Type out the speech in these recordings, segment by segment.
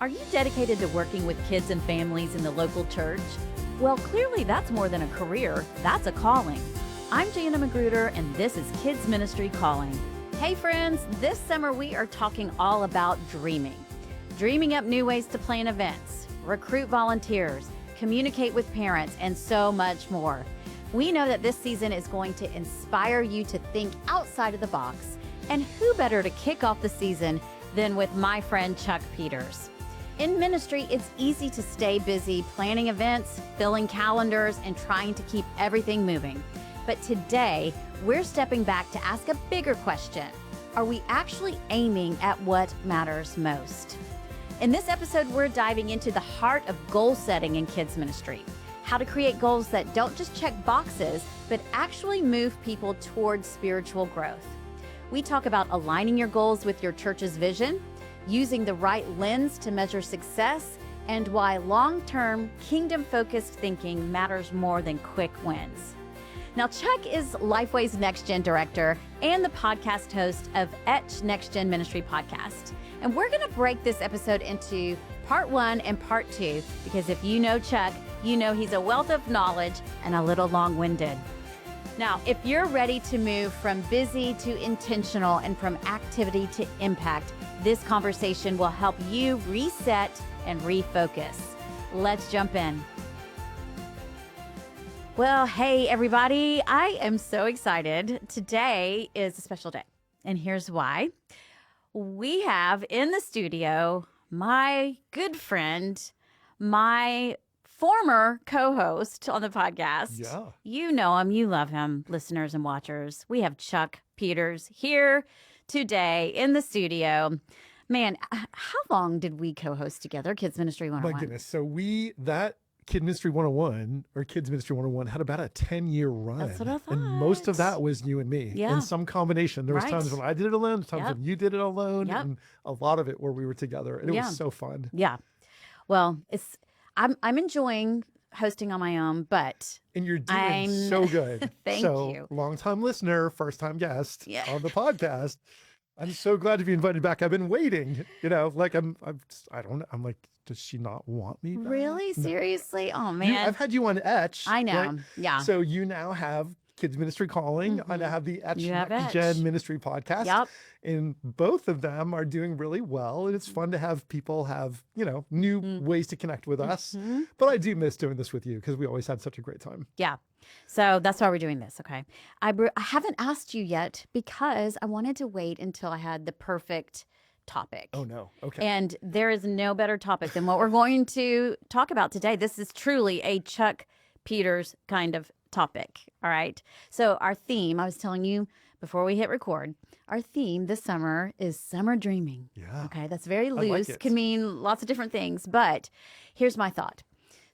Are you dedicated to working with kids and families in the local church? Well, clearly that's more than a career, that's a calling. I'm Jana Magruder, and this is Kids Ministry Calling. Hey friends, this summer we are talking all about dreaming. Dreaming up new ways to plan events, recruit volunteers, communicate with parents, and so much more. We know that this season is going to inspire you to think outside of the box, and who better to kick off the season than with my friend Chuck Peters. In ministry, it's easy to stay busy planning events, filling calendars, and trying to keep everything moving. But today, we're stepping back to ask a bigger question. Are we actually aiming at what matters most? In this episode, we're diving into the heart of goal setting in kids ministry. How to create goals that don't just check boxes, but actually move people towards spiritual growth. We talk about aligning your goals with your church's vision, using the right lens to measure success, and why long-term, kingdom-focused thinking matters more than quick wins. Now, Chuck is LifeWay's NextGen Director and the podcast host of ETCH NextGen Ministry Podcast. And we're going to break this episode into part 1 and part 2, because if you know Chuck, you know he's a wealth of knowledge and a little long-winded. Now, if you're ready to move from busy to intentional and from activity to impact, this conversation will help you reset and refocus. Let's jump in. Well, hey, everybody. I am so excited. Today is a special day, and here's why. We have in the studio my good friend, my former co-host on the podcast. Yeah. You know him, you love him, listeners and watchers. We have Chuck Peters here today in the studio. Man, how long did we co-host together, Kids Ministry 101? My goodness. So that Kid Ministry 101 or Kids Ministry 101 had about a 10-year run. That's what I thought. And most of that was you and me Yeah. in some combination. There was Right. times when I did it alone, times Yep. when you did it alone, Yep. and a lot of it where we were together. And it Yeah. was so fun. Yeah. Well, I'm enjoying hosting on my own, but And you're doing I'm- so good. Thank so, you. long-time listener, first-time guest Yeah. on the podcast. I'm so glad to be invited back. I've been waiting, like I don't know. I'm like, does she not want me back? really? No. Seriously? Oh, man. I've had you on ETCH. I know. right? Yeah. So you now have Kids Ministry Calling. I now have the ETCH You have NextGen ETCH. Ministry Podcast. Yep. And both of them are doing really well. And it's fun to have people have, new ways to connect with us. Mhm. But I do miss doing this with you because we always had such a great time. Yeah. So that's why we're doing this, okay? I haven't asked you yet because I wanted to wait until I had the perfect topic. Oh, no. Okay. And there is no better topic than what we're going to talk about today. This is truly a Chuck Peters kind of topic, all right? So our theme, I was telling you before we hit record, our theme this summer is Summer Dreamin. Yeah. Okay, that's very like loose, it. can mean lots of different things, but here's my thought.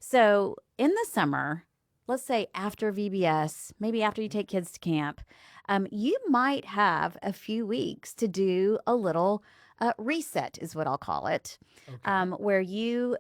So in the summer, let's say after VBS, maybe after you take kids to camp, you might have a few weeks to do a little reset is what I'll call it, Okay. where you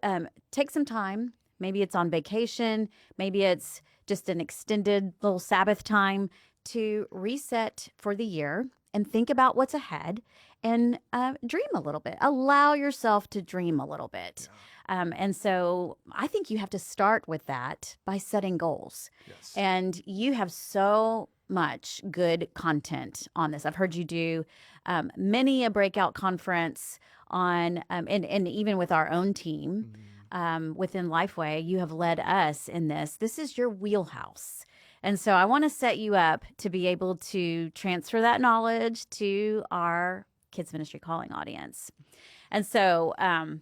take some time. Maybe it's on vacation. Maybe it's just an extended little Sabbath time to reset for the year and think about what's ahead and dream a little bit. Allow yourself to dream a little bit. And so I think you have to start with that by setting goals. Yes. And you have so much good content on this. I've heard you do many a breakout conference on, and even with our own team within LifeWay, you have led us in this. This is your wheelhouse. And so I want to set you up to be able to transfer that knowledge to our Kids Ministry Calling audience. And so I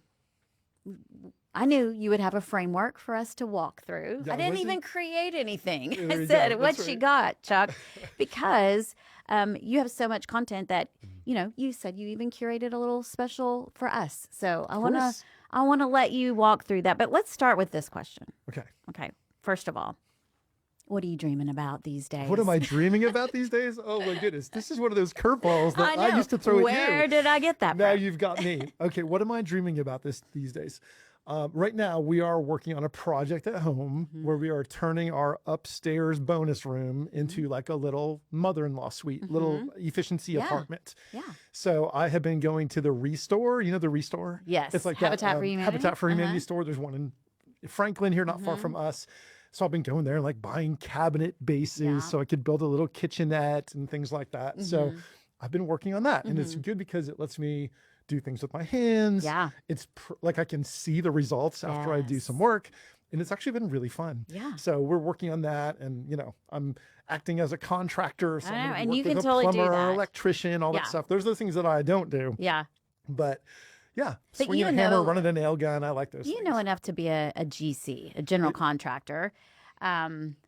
knew you would have a framework for us to walk through. Yeah, I didn't was even it? create anything. There I you said, go. what That's you right. got, Chuck? Because you have so much content that, you said you even curated a little special for us. So I want to let you walk through that. But let's start with this question. Okay. Okay. First of all, What are you dreaming about these days? What am I dreaming about these days? Oh my goodness. This is one of those curveballs that I used to throw at you. Where did I get that Now from? you've got me. Okay, what am I dreaming about these days? Right now, we are working on a project at home where we are turning our upstairs bonus room into like a little mother-in-law suite, little efficiency apartment. Yeah. So I have been going to the Restore. You know the Restore? Yes. It's like Habitat that, for Humanity. Habitat for Humanity store. There's one in Franklin here, not far from us. So I've been going there and like buying cabinet bases so I could build a little kitchenette and things like that. So I've been working on that, and it's good because it lets me do things with my hands. Yeah. It's like I can see the results after I do some work, and it's actually been really fun. Yeah. So we're working on that, and I'm acting as a contractor. So I know, I'm gonna and work you with can a totally do plumber, that. electrician, all that stuff. Those are the things that I don't do. Yeah. But yeah, But swinging you a hammer, know- running a nail gun, I like those You things. know enough to be a GC, a general contractor.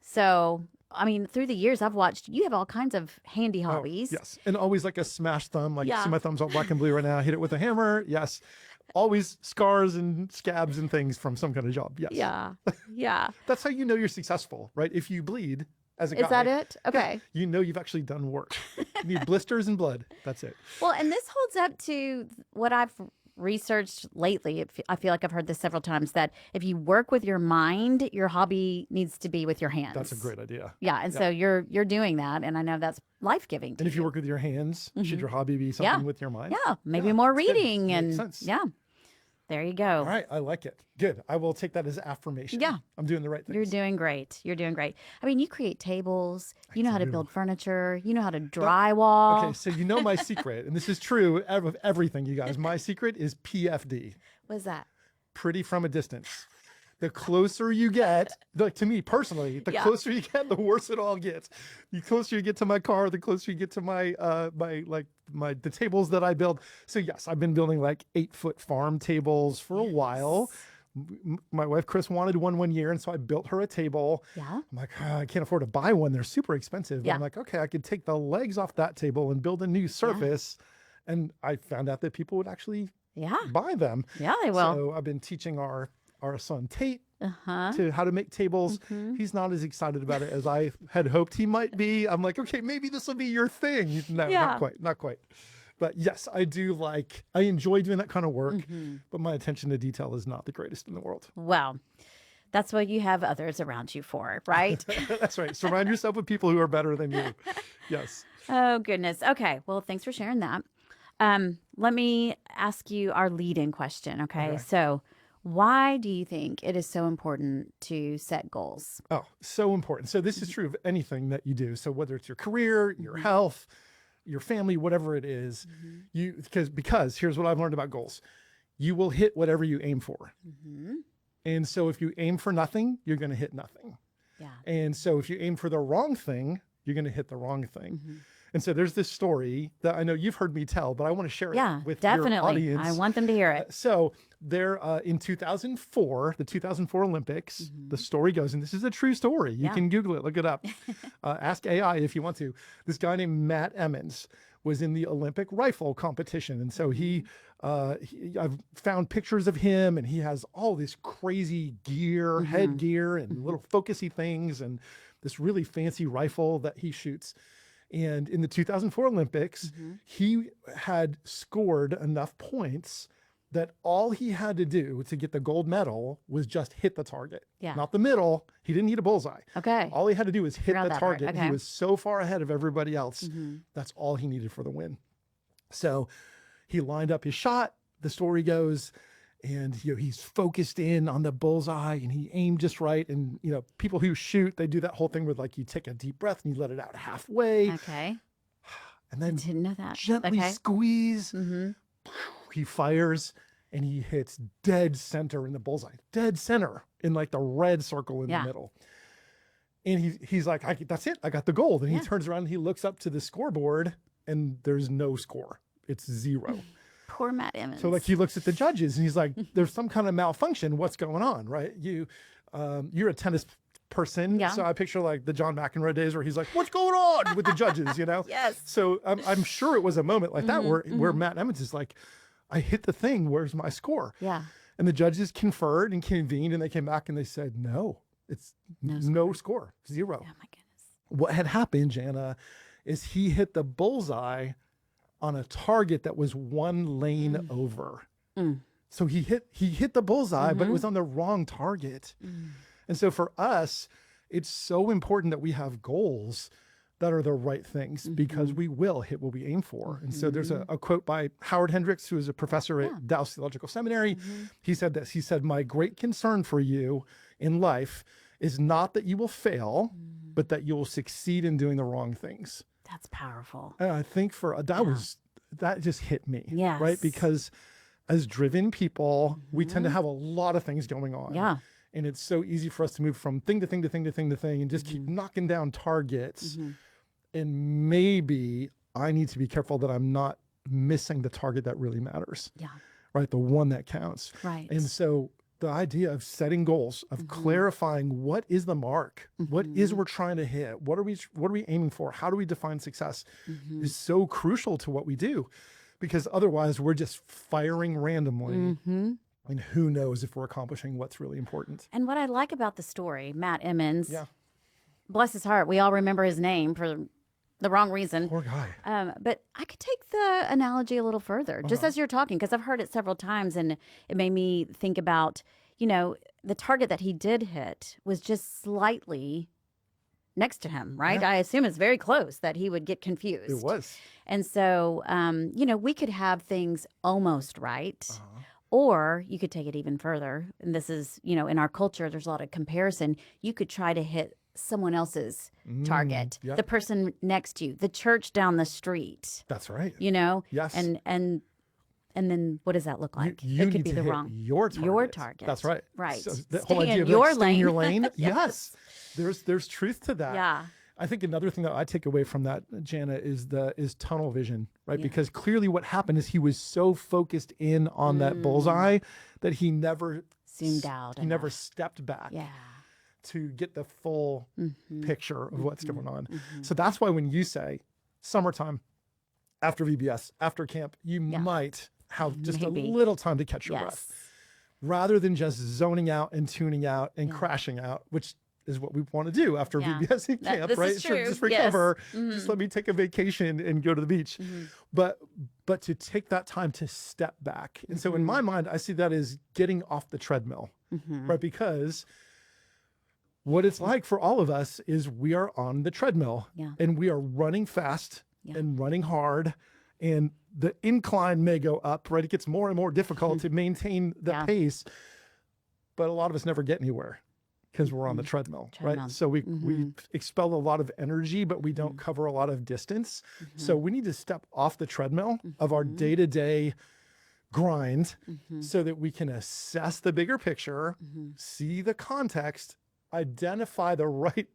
So, I mean, through the years, I've watched you have all kinds of handy hobbies. Yes. And always like a smashed thumb. Like, Yeah. see my thumb's all black and blue right now. Hit it with a hammer. Yes. Always scars and scabs and things from some kind of job. Yes. Yeah. Yeah. That's how you know you're successful, right? If you bleed as a guy. Is that it? Okay. You know you've actually done work. You need blisters and blood. That's it. Well, and this holds up to what I've researched lately. I feel like I've heard this several times that if you work with your mind, your hobby needs to be with your hands. That's a great idea. Yeah, and so you're doing that, and I know that's life-giving to And if you you. work with your hands, should your hobby be something with your mind? Yeah, maybe Yeah, more it's good. reading Makes and sense. yeah. There you go. All right. I like it. Good. I will take that as affirmation. Yeah. I'm doing the right things. You're doing great. You're doing great. I mean, you create tables. You know how to build furniture. You know how to drywall. Okay, so you know my secret, and this is true of everything, you guys. My secret is PFD, What's that? pretty from a distance. The closer you get, like to me personally, the closer you get, the worse it all gets. The closer you get to my car, the closer you get to my the tables that I build. So yes, I've been building like 8-foot farm tables for a while. My wife Chris wanted one year, and so I built her a table. Yeah. I'm like, I can't afford to buy one. They're super expensive. But Yeah. I'm like, okay, I could take the legs off that table and build a new surface. And I found out that people would actually Yeah. buy them. Yeah, they will. So I've been teaching our son Tate Uh-huh. to how to make tables. He's not as excited about it as I had hoped he might be. I'm like, okay, maybe this will be your thing. No, Yeah. not quite. But yes, I enjoy doing that kind of work, but my attention to detail is not the greatest in the world. Well, that's what you have others around you for, right? That's right. Surround yourself with people who are better than you. Yes. Oh, goodness. Okay. Well, thanks for sharing that. Let me ask you our lead-in question. Okay. So why do you think it is so important to set goals? Oh, so important. So this is true of anything that you do. So whether it's your career, your health, your family, whatever it is, because here's what I've learned about goals. You will hit whatever you aim for. And so if you aim for nothing, you're going to hit nothing. Yeah. And so if you aim for the wrong thing, you're going to hit the wrong thing. And so there's this story that I know you've heard me tell, but I want to share Yeah, it with definitely. your audience. I want them to hear it. So there, in 2004, the 2004 Olympics, the story goes, and this is a true story. You can Google it, look it up. Ask AI if you want to. This guy named Matt Emmons was in the Olympic rifle competition. And so I've found pictures of him, and he has all this crazy gear, headgear, and little focusy things, and this really fancy rifle that he shoots. And in the 2004 Olympics, he had scored enough points that all he had to do to get the gold medal was just hit the target. Yeah. Not the middle. He didn't need a bullseye. Okay. All he had to do was hit Around the that part, target. okay. He was so far ahead of everybody else. That's all he needed for the win. So he lined up his shot, the story goes, and he's focused in on the bullseye, and he aimed just right. And people who shoot, they do that whole thing where like you take a deep breath and you let it out halfway, Okay. and then Didn't know that. gently Okay. squeeze. He fires, and he hits dead center in the bullseye, dead center in like the red circle in the middle. And he's like, that's it, I got the gold. And he turns around and he looks up to the scoreboard, and there's no score. It's 0. Poor Matt Emmons. So like he looks at the judges and he's like, there's some kind of malfunction. What's going on, right? You're a tennis person. Yeah. So I picture like the John McEnroe days where he's like, what's going on with the judges, Yes. So I'm sure it was a moment like that where Matt Emmons is like, I hit the thing. Where's my score? Yeah. And the judges conferred and convened, and they came back and they said, no, It's no score, 0. Oh my goodness. What had happened, Jana, is he hit the bullseye on a target that was 1 lane over. So he hit the bullseye, but it was on the wrong target. And so for us, it's so important that we have goals that are the right things because we will hit what we aim for. And so there's a quote by Howard Hendricks, who is a professor at Dallas Theological Seminary. He said this. He said, "My great concern for you in life is not that you will fail, but that you will succeed in doing the wrong things." That's powerful. And I think that just hit me, Yes. right? Because as driven people, we tend to have a lot of things going on. Yeah. And it's so easy for us to move from thing to thing to thing to thing to thing and just keep knocking down targets. And maybe I need to be careful that I'm not missing the target that really matters. Yeah. Right? The one that counts. Right. And so the idea of setting goals, of clarifying what is the mark, what is we're trying to hit, what are we aiming for, how do we define success, is so crucial to what we do, because otherwise we're just firing randomly, and who knows if we're accomplishing what's really important. And what I like about the story, Matt Emmons, Yeah, bless his heart, we all remember his name for the wrong reason. poor guy. But I could take the analogy a little further, just as you're talking, because I've heard it several times, and it made me think about, the target that he did hit was just slightly next to him, right? Yeah. I assume it's very close that he would get confused. It was. And so, we could have things almost right. Or you could take it even further. And this is, in our culture, there's a lot of comparison. You could try to hit someone else's target, yep. the person next to you, the church down the street, That's right. Yes. And then what does that look like? You it need could be to the hit wrong. your target. Your target. That's right. Right. So the Stay whole idea in of your stay in your lane. lane. Yes. There's truth to that. Yeah. I think another thing that I take away from that, Jana, is tunnel vision, right? Because clearly what happened is he was so focused in on that bullseye that he never Zoomed out. He never stepped back to get the full picture of what's going on. So that's why when you say summertime, after VBS, after camp, you might have just a little time to catch your breath, rather than just zoning out and tuning out and crashing out, which is what we want to do after VBS and camp, right? Sure, just recover, just let me take a vacation and go to the beach. But to take that time to step back. And so in my mind, I see that as getting off the treadmill, right? Because what it's like for all of us is we are on the treadmill and we are running fast and running hard, and the incline may go up, right? It gets more and more difficult to maintain the pace, but a lot of us never get anywhere because we're on the treadmill, right? So we expel a lot of energy, but we don't cover a lot of distance. So we need to step off the treadmill of our day-to-day grind so that we can assess the bigger picture, see the context, identify the right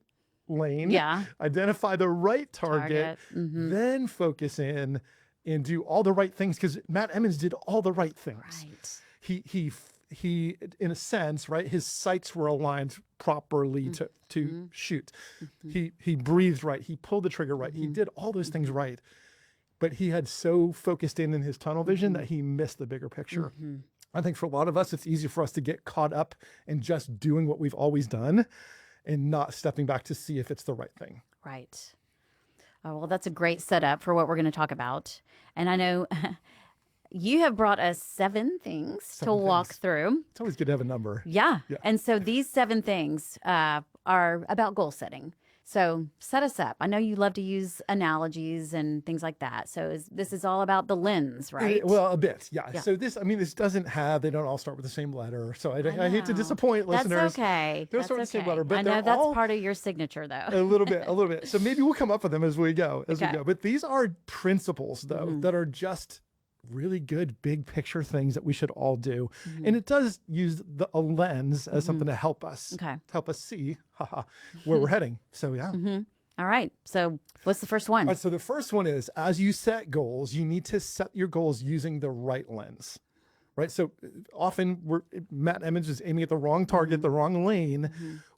lane, identify the right target. Then focus in and do all the right things, because Matt Emmons did all the right things. Right. He in a sense, right, his sights were aligned properly to shoot. He breathed right. He pulled the trigger right. He did all those things right. But he had so focused in his tunnel vision that he missed the bigger picture. I think for a lot of us, it's easy for us to get caught up in just doing what we've always done and not stepping back to see if it's the right thing. Right. Oh, well, that's a great setup for what we're going to talk about. And I know you have brought us 7 things to walk through. It's always good to have a number. Yeah. And so these 7 things are about goal setting. So set us up. I know you love to use analogies and things like that. So this is all about the lens, right? Well, a bit, yeah. So this doesn't they don't all start with the same letter. So I hate to disappoint listeners. That's okay. They don't start with the same letter, but I know that's part of your signature, though. A little bit. So maybe we'll come up with them as we go. But these are principles, though, that are just really good big picture things that we should all do. And it does use a lens as something to help us see where we're heading. So All right. So what's the first one? All right, so the first one is, as you set goals, you need to set your goals using the right lens. Right. So often Matt Emmons is aiming at the wrong target, the wrong lane.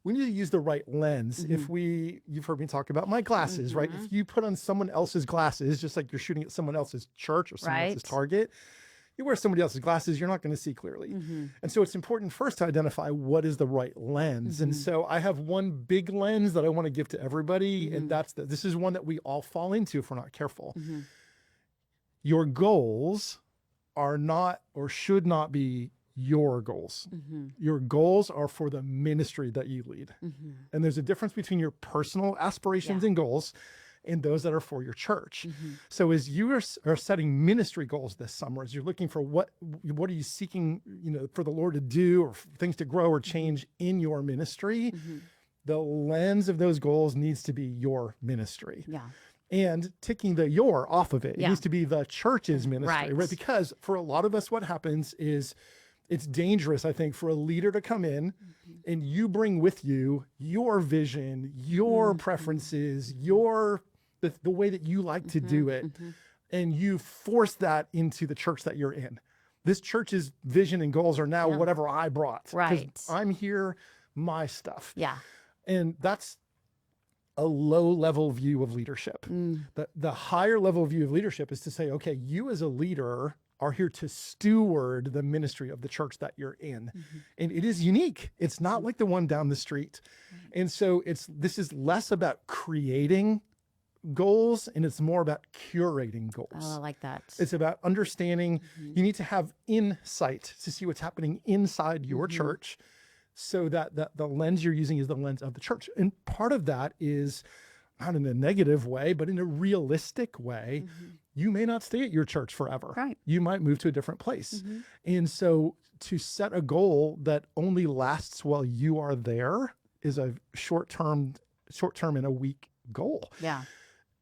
We need to use the right lens. You've heard me talk about my glasses, right? If you put on someone else's glasses, just like you're shooting at someone else's church or someone else's target, You wear somebody else's glasses, you're not going to see clearly. And so it's important first to identify what is the right lens. And so I have one big lens that I want to give to everybody. And this is one that we all fall into if we're not careful. Your goals are not or should not be your goals. Your goals are for the ministry that you lead. And there's a difference between your personal aspirations and goals and those that are for your church. So as you are setting ministry goals this summer, as you're looking for what are you seeking, for the Lord to do or things to grow or change in your ministry, the lens of those goals needs to be your ministry. And taking the your off of it, it needs to be the church's ministry, right? Because for a lot of us, what happens is it's dangerous, I think, for a leader to come in and you bring with you your vision, your preferences, the way that you like to do it, and you force that into the church that you're in. This church's vision and goals are now whatever I brought. Right. I'm here, my stuff. And that's a low level view of leadership. The higher level view of leadership is to say, okay, you as a leader are here to steward the ministry of the church that you're in. And it is unique. It's not like the one down the street. And so this is less about creating goals and it's more about curating goals. Oh, I like that. It's about understanding. You need to have insight to see what's happening inside your church so that the lens you're using is the lens of the church. And part of that is not in a negative way, but in a realistic way. You may not stay at your church forever. Right. You might move to a different place. And so to set a goal that only lasts while you are there is a short-term and a weak goal.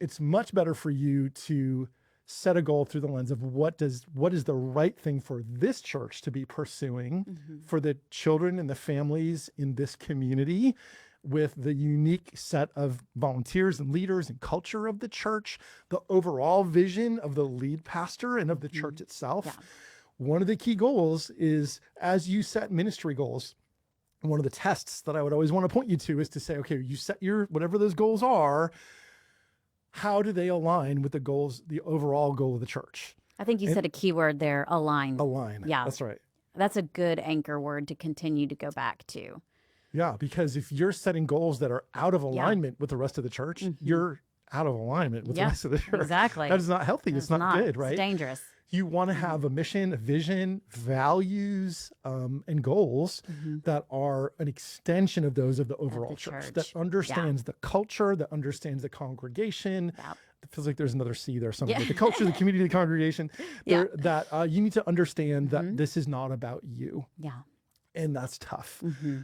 It's much better for you to set a goal through the lens of what is the right thing for this church to be pursuing for the children and the families in this community, with the unique set of volunteers and leaders and culture of the church, the overall vision of the lead pastor and of the church itself. One of the key goals is, as you set ministry goals, one of the tests that I would always want to point you to is to say, okay, you set your, whatever those goals are, how do they align with the goals, the overall goal of the church? I think you said a key word there, align. Align. Yeah. That's right. That's a good anchor word to continue to go back to. Yeah, because if you're setting goals that are out of alignment with the rest of the church, you're out of alignment with the rest of the church. Exactly. That is not healthy. It's not good, right? It's dangerous. You want to have a mission, a vision, values, and goals that are an extension of those of the overall church, that understands the culture, that understands the congregation. It feels like there's another C there somewhere. The culture, the community, the congregation, that you need to understand that this is not about you. And that's tough.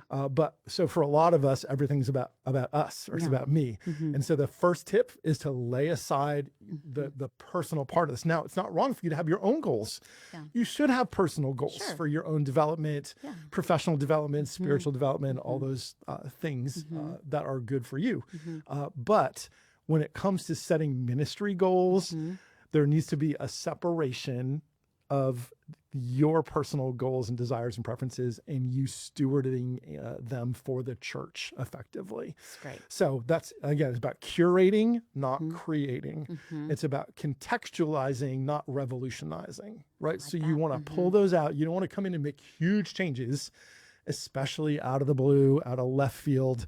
But so for a lot of us, everything's about us, or it's about me. And so the first tip is to lay aside the personal part of this. Now, it's not wrong for you to have your own goals. You should have personal goals for your own development, professional development, spiritual development, all those things that are good for you. But when it comes to setting ministry goals, there needs to be a separation of your personal goals and desires and preferences, and you stewarding them for the church effectively. That's great. So that's, again, it's about curating, not creating. It's about contextualizing, not revolutionizing, right? So you want to pull those out. You don't want to come in and make huge changes, especially out of the blue, out of left field.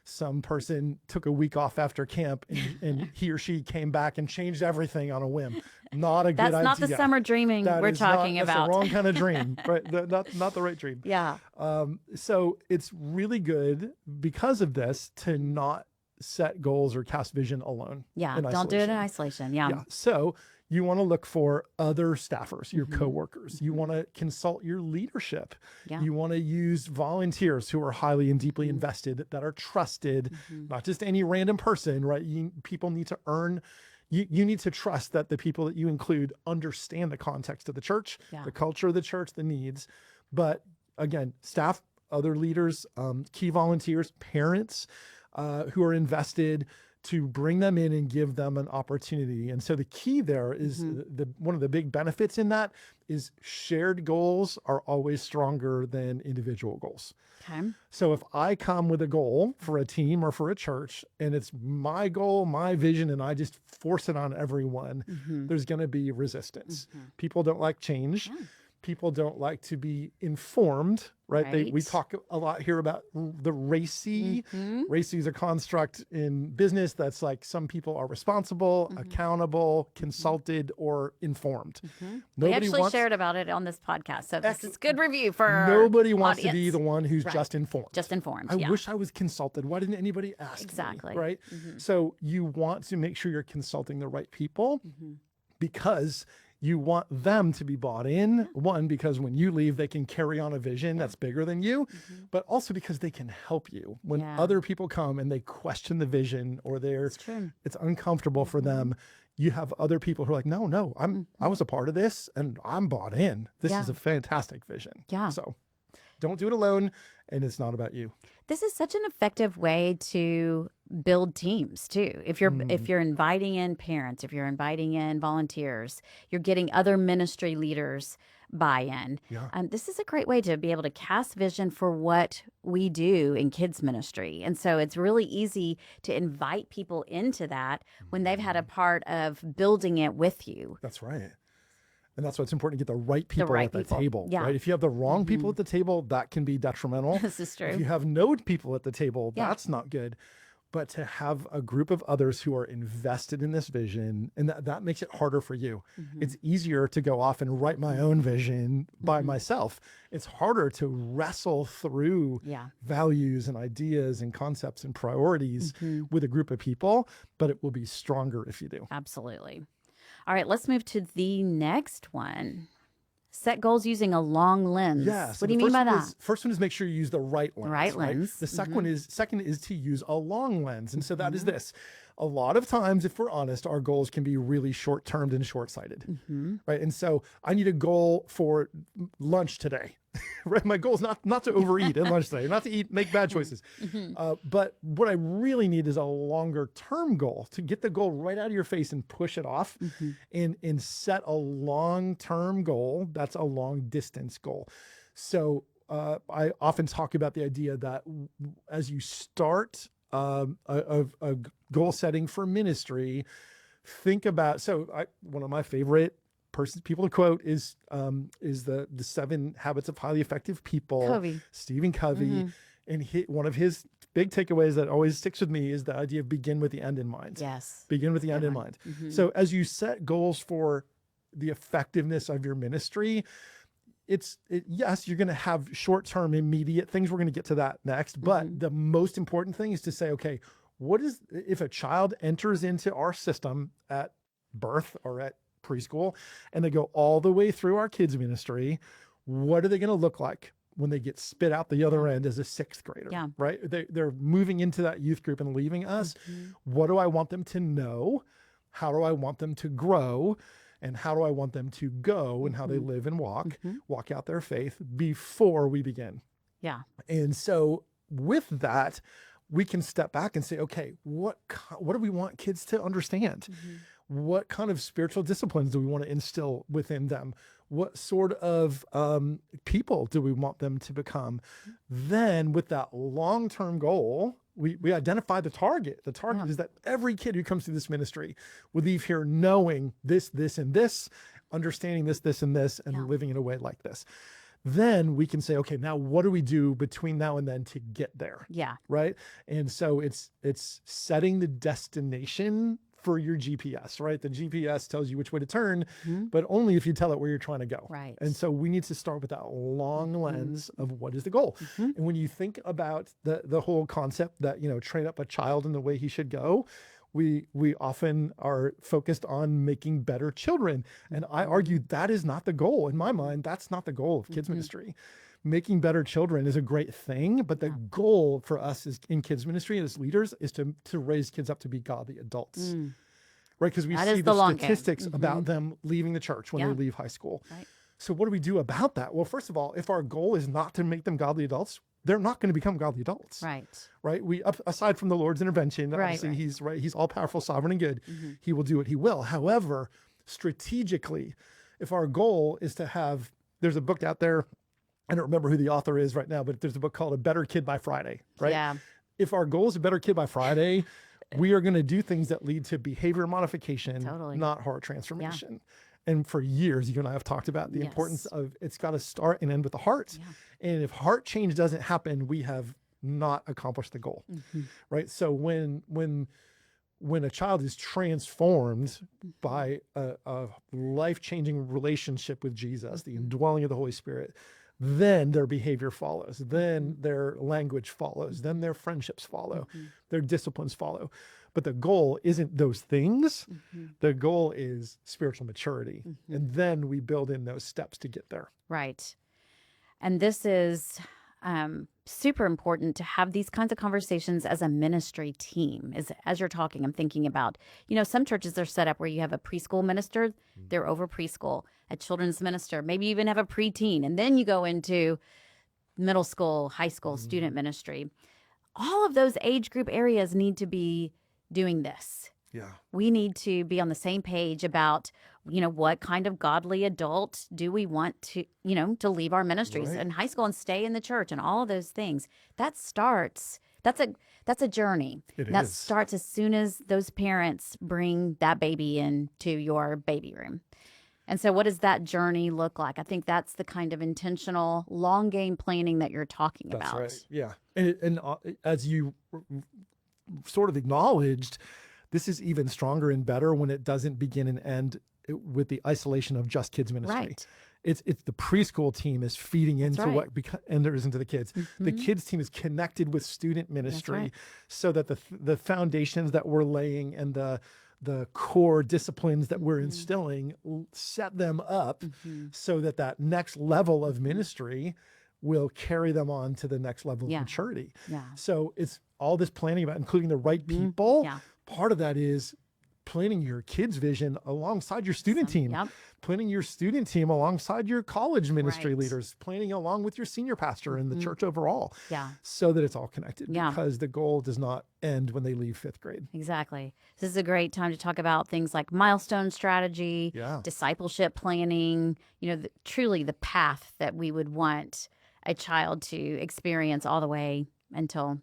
Some person took a week off after camp and he or she came back and changed everything on a whim. Not a good idea. That's not the summer dreaming we're talking about. That's the wrong kind of dream, right? Not the right dream. So it's really good because of this to not set goals or cast vision alone. Don't do it in isolation. So you want to look for other staffers, your coworkers. You want to consult your leadership. You want to use volunteers who are highly and deeply invested, that are trusted, not just any random person, right? People need to earn. You need to trust that the people that you include understand the context of the church, the culture of the church, the needs. But again, staff, other leaders, key volunteers, parents who are invested, to bring them in and give them an opportunity. And so the key there is one of the big benefits in that is shared goals are always stronger than individual goals. Okay. So if I come with a goal for a team or for a church, and it's my goal, my vision, and I just force it on everyone, there's going to be resistance. People don't like change. Yeah. People don't like to be informed, right? We Right. talk a lot here about the racy. Racy is a construct in business that's like some people are responsible, accountable, consulted, or informed. We actually shared about it on this podcast. So this is good review for our Nobody wants to be audience. the one who's Right. just informed. Just informed. I yeah. wish I was consulted. Why didn't anybody ask Exactly. me, right? So you want to make sure you're consulting the right people because you want them to be bought in. One, because when you leave, they can carry on a vision that's bigger than you, but also because they can help you. When other people come and they question the vision or it's uncomfortable for them, you have other people who are like, no, I was a part of this and I'm bought in. This is a fantastic vision. Yeah. So don't do it alone, and it's not about you. This is such an effective way to build teams too. If you're inviting in parents, if you're inviting in volunteers, you're getting other ministry leaders buy-in. Yeah. This is a great way to be able to cast vision for what we do in kids ministry. And so it's really easy to invite people into that when they've had a part of building it with you. That's right. And that's why it's important to get the right people right at the people. table, Yeah. right? If you have the wrong people at the table, that can be detrimental. This is true. If you have no people at the table, Yeah. that's not good. But to have a group of others who are invested in this vision, and that makes it harder for you. It's easier to go off and write my own vision by myself. It's harder to wrestle through values and ideas and concepts and priorities with a group of people, but it will be stronger if you do. Absolutely. All right, let's move to the next one. Set goals using a long lens. Yeah. So what do you mean by that? First one is make sure you use the right lens. Right lens. The second is to use a long lens. And so that is this. A lot of times, if we're honest, our goals can be really short-termed and short-sighted, right? And so I need a goal for lunch today, right? My goal is not to overeat at lunch today, not to make bad choices. But what I really need is a longer-term goal to get the goal right out of your face and push it off and set a long-term goal. That's a long-distance goal. So I often talk about the idea that as you start a goal setting for ministry, think about, one of my favorite people to quote is the 7 Habits of Highly Effective People, Covey. Stephen Covey. And one of his big takeaways that always sticks with me is the idea of begin with the end in mind. Yes. Begin with the end in mind. So as you set goals for the effectiveness of your ministry, yes, you're going to have short-term, immediate things. We're going to get to that next. But the most important thing is to say, okay, if a child enters into our system at birth or at preschool and they go all the way through our kids ministry, what are they going to look like when they get spit out the other end as a 6th grader, right? They're moving into that youth group and leaving us. What do I want them to know? How do I want them to grow? And how do I want them to go and how they live and walk out their faith before we begin? Yeah. And so with that, we can step back and say, okay, what do we want kids to understand? What kind of spiritual disciplines do we want to instill within them? What sort of people do we want them to become? Then with that long-term goal, we identify the target. The target is that every kid who comes through this ministry would leave here knowing this, and this, understanding this, and this, and living in a way like this. Then we can say, okay, now what do we do between now and then to get there? Yeah. Right. And so it's setting the destination for your GPS, right? The GPS tells you which way to turn, but only if you tell it where you're trying to go. Right. And so we need to start with that long lens of what is the goal. And when you think about the whole concept that, train up a child in the way he should go, we often are focused on making better children. And I argue that is not the goal. In my mind, that's not the goal of kids ministry. Making better children is a great thing, but the goal for us is in kids ministry as leaders is to raise kids up to be godly adults. Right? Because we see the statistics about them leaving the church when they leave high school. Right. So what do we do about that? Well, first of all, if our goal is not to make them godly adults, they're not going to become godly adults. Right. We, aside from the Lord's intervention, obviously he's all powerful, sovereign, and good. He will do what he will. However, strategically, if our goal is to have, there's a book out there, I don't remember who the author is right now, but there's a book called A Better Kid by Friday, right? Yeah. If our goal is a better kid by Friday, we are going to do things that lead to behavior modification, not heart transformation. And for years, you and I have talked about the importance of it's got to start and end with the heart. And if heart change doesn't happen, we have not accomplished the goal, right? So when a child is transformed by a life-changing relationship with Jesus, the indwelling of the Holy Spirit, then their behavior follows, then their language follows, then their friendships follow, their disciplines follow. But the goal isn't those things. The goal is spiritual maturity. And then we build in those steps to get there. Right. And this is super important to have these kinds of conversations as a ministry team. As you're talking, I'm thinking about, some churches are set up where you have a preschool minister, they're over preschool, a children's minister, maybe even have a preteen, and then you go into middle school, high school, student ministry. All of those age group areas need to be doing this. Yeah. We need to be on the same page about, what kind of godly adult do we want to, to leave our ministries in high school and stay in the church and all of those things. That's a journey. That starts as soon as those parents bring that baby into your baby room. And so what does that journey look like? I think that's the kind of intentional long game planning that you're talking about. That's right. Yeah. And as you sort of acknowledged, this is even stronger and better when it doesn't begin and end with the isolation of just kids ministry. Right. It's the preschool team is feeding into what enters into the kids. The kids team is connected with student ministry so that the foundations that we're laying and the core disciplines that we're instilling set them up so that next level of ministry will carry them on to the next level of maturity. Yeah. So it's all this planning about including the right people. Yeah. Part of that is planning your kids' vision alongside your student team, planning your student team alongside your college ministry leaders, planning along with your senior pastor and the church overall, so that it's all connected because the goal does not end when they leave 5th grade. Exactly. This is a great time to talk about things like milestone strategy, discipleship planning, truly the path that we would want a child to experience all the way until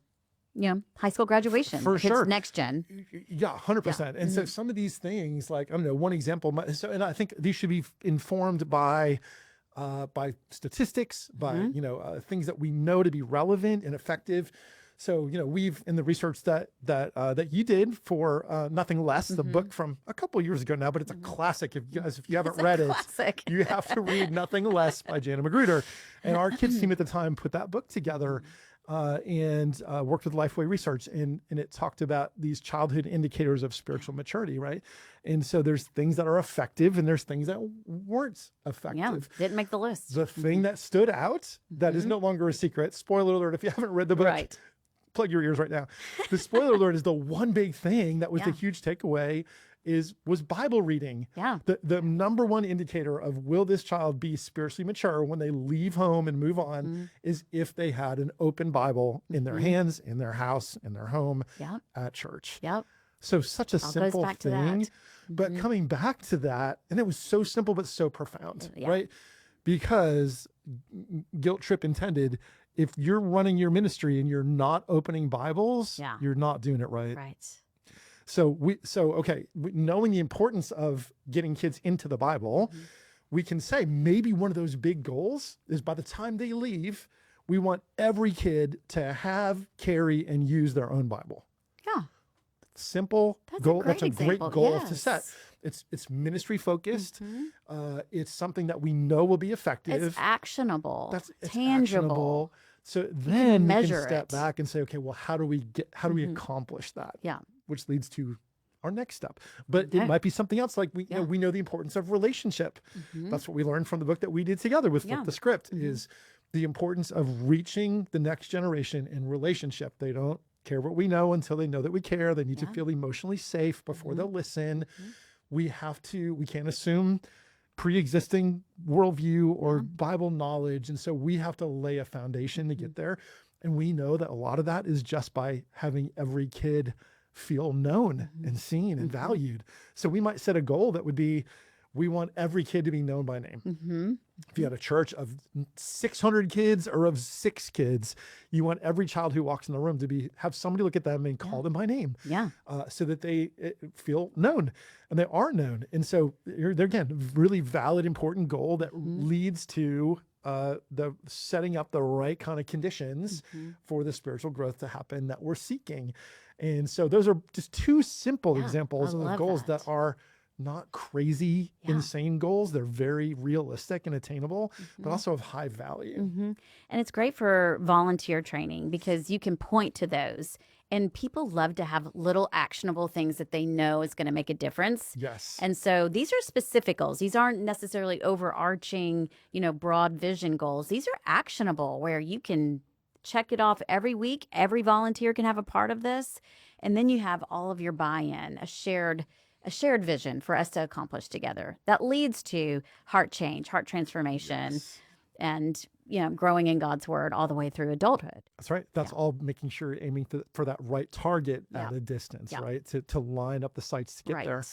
high school graduation. For sure. Next gen. Yeah, 100%. And so some of these things, like, I don't know, one example, and I think these should be informed by statistics, by, things that we know to be relevant and effective. So, we've, in the research that you did for Nothing Less, the book from a couple of years ago now, but it's a classic. If you haven't read it, you have to read Nothing Less by Jana Magruder. And our kids team at the time put that book together and worked with LifeWay Research, and it talked about these childhood indicators of spiritual maturity, right? And so there's things that are effective and there's things that weren't effective. Yeah, didn't make the list. The thing that stood out, that is no longer a secret, spoiler alert, if you haven't read the book, plug your ears right now. The spoiler alert is the one big thing that was the huge takeaway was Bible reading. Yeah. The number one indicator of will this child be spiritually mature when they leave home and move on is if they had an open Bible in their hands, in their house, in their home, at church. Yep. So such a simple thing, but coming back to that, and it was so simple but so profound, right? Because guilt trip intended, if you're running your ministry and you're not opening Bibles, you're not doing it right. Right. So knowing the importance of getting kids into the Bible, we can say maybe one of those big goals is by the time they leave, we want every kid to have, carry, and use their own Bible. Yeah. Simple goal. That's a great goal to set. It's ministry focused. It's something that we know will be effective. It's actionable. It's tangible. Actionable. So then we can step it. back and say, okay, well, how do we accomplish that? Yeah. Which leads to our next step. But it might be something else. Like we know the importance of relationship. That's what we learned from the book that we did together with Flip the Script is the importance of reaching the next generation in relationship. They don't care what we know until they know that we care. They need to feel emotionally safe before they'll listen. We can't assume pre-existing worldview or Bible knowledge. And so we have to lay a foundation to get there. And we know that a lot of that is just by having every kid feel known and seen and valued. So we might set a goal that would be, We want every kid to be known by name. Mm-hmm. If you had a church of 600 kids or of 6 kids, you want every child who walks in the room to have somebody look at them and call them by name, so that they feel known, and they are known. And so they're again, really valid, important goal that leads to the setting up the right kind of conditions for the spiritual growth to happen that we're seeking. And so those are just 2 simple examples of goals that are not crazy, insane goals. They're very realistic and attainable, but also of high value. And it's great for volunteer training because you can point to those. And people love to have little actionable things that they know is going to make a difference. Yes. And so these are specific goals. These aren't necessarily overarching, broad vision goals. These are actionable where you can check it off every week. Every volunteer can have a part of this. And then you have all of your buy-in, a shared vision for us to accomplish together that leads to heart change, heart transformation, and growing in God's word all the way through adulthood. That's right. That's all making sure you're aiming for that right target at a distance, right? To line up the sights to get there.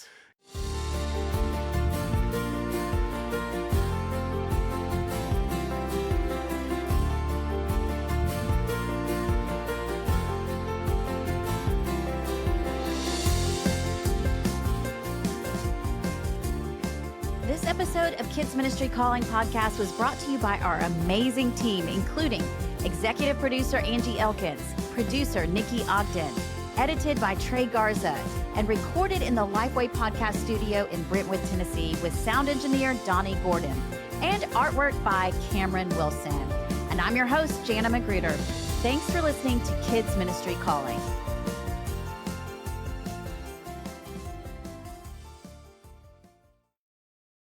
This episode of Kids Ministry Calling Podcast was brought to you by our amazing team, including executive producer Angie Elkins, producer Nikki Ogden, edited by Trey Garza, and recorded in the LifeWay podcast studio in Brentwood, Tennessee with sound engineer Donnie Gordon, and artwork by Cameron Wilson. And I'm your host, Jana Magruder. Thanks for listening to Kids Ministry Calling.